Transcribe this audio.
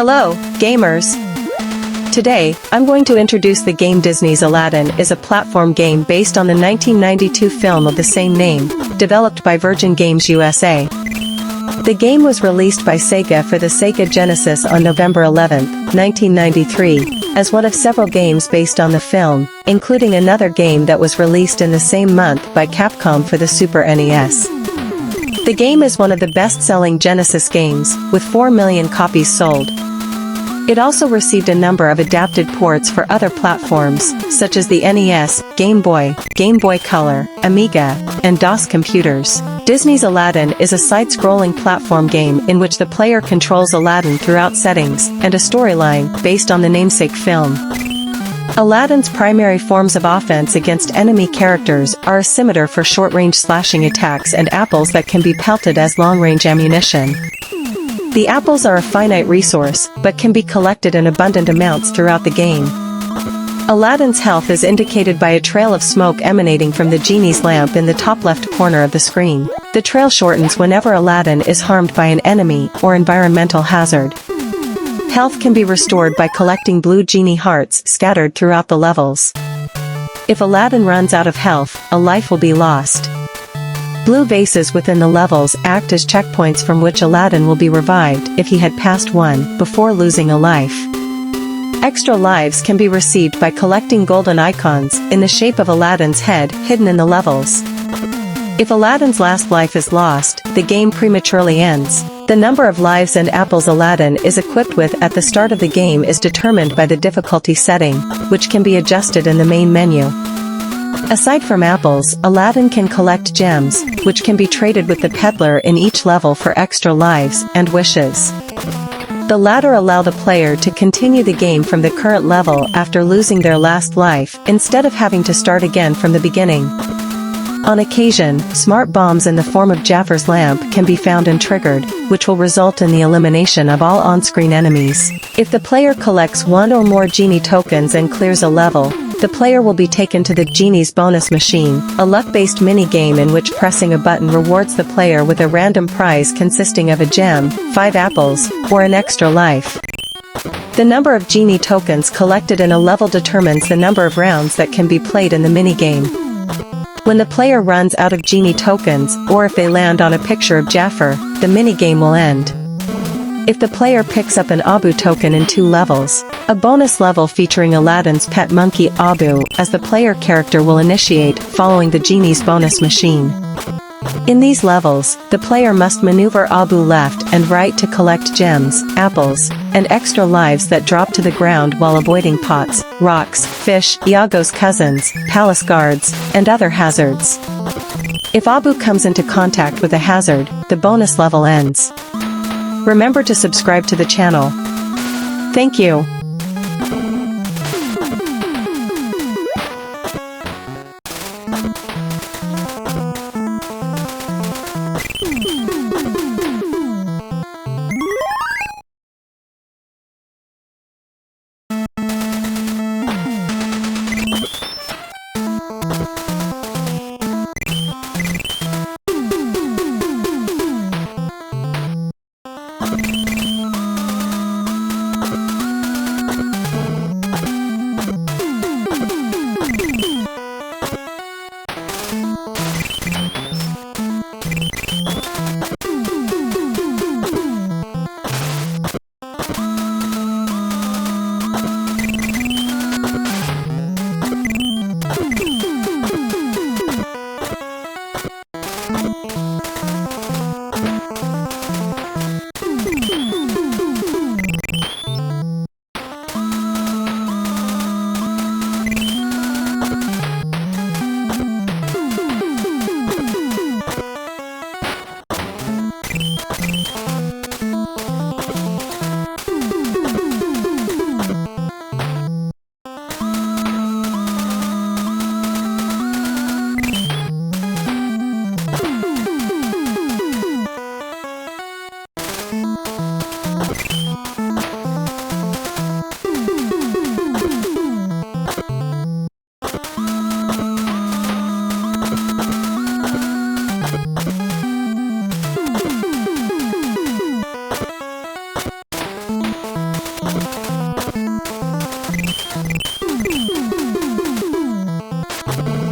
Hello, gamers! Today, I'm going to introduce the game Disney's Aladdin is a platform game based on the 1992 film of the same name, developed by Virgin Games USA. The game was released by Sega for the Sega Genesis on November 11, 1993, as one of several games based on the film, including another game that was released in the same month by Capcom for the Super NES. The game is one of the best-selling Genesis games, with 4 million copies sold. It also received a number of adapted ports for other platforms, such as the NES, Game Boy Color, Amiga, and DOS computers. Disney's Aladdin is a side-scrolling platform game in which the player controls Aladdin throughout settings and a storyline based on the namesake film. Aladdin's primary forms of offense against enemy characters are a scimitar for short-range slashing attacks and apples that can be pelted as long-range ammunition. The apples are a finite resource, but can be collected in abundant amounts throughout the game. Aladdin's health is indicated by a trail of smoke emanating from the genie's lamp in the top left corner of the screen. The trail shortens whenever Aladdin is harmed by an enemy or environmental hazard. Health can be restored by collecting blue genie hearts scattered throughout the levels. If Aladdin runs out of health, a life will be lost. Blue vases within the levels act as checkpoints from which Aladdin will be revived if he had passed one before losing a life. Extra lives can be received by collecting golden icons in the shape of Aladdin's head hidden in the levels. If Aladdin's last life is lost, the game prematurely ends. The number of lives and apples Aladdin is equipped with at the start of the game is determined by the difficulty setting, which can be adjusted in the main menu. Aside from apples, Aladdin can collect gems, which can be traded with the peddler in each level for extra lives and wishes. The latter allow the player to continue the game from the current level after losing their last life, instead of having to start again from the beginning. On occasion, smart bombs in the form of Jafar's lamp can be found and triggered, which will result in the elimination of all on-screen enemies. If the player collects one or more genie tokens and clears a level, the player will be taken to the genie's bonus machine, a luck-based mini-game in which pressing a button rewards the player with a random prize consisting of a gem, 5 apples, or an extra life. The number of genie tokens collected in a level determines the number of rounds that can be played in the mini-game. When the player runs out of genie tokens, or if they land on a picture of Jafar, the minigame will end. If the player picks up an Abu token in 2 levels, a bonus level featuring Aladdin's pet monkey Abu as the player character will initiate following the genie's bonus machine. In these levels, the player must maneuver Abu left and right to collect gems, apples, and extra lives that drop to the ground while avoiding pots, rocks, fish, Iago's cousins, palace guards, and other hazards. If Abu comes into contact with a hazard, the bonus level ends. Remember to subscribe to the channel. Thank you. you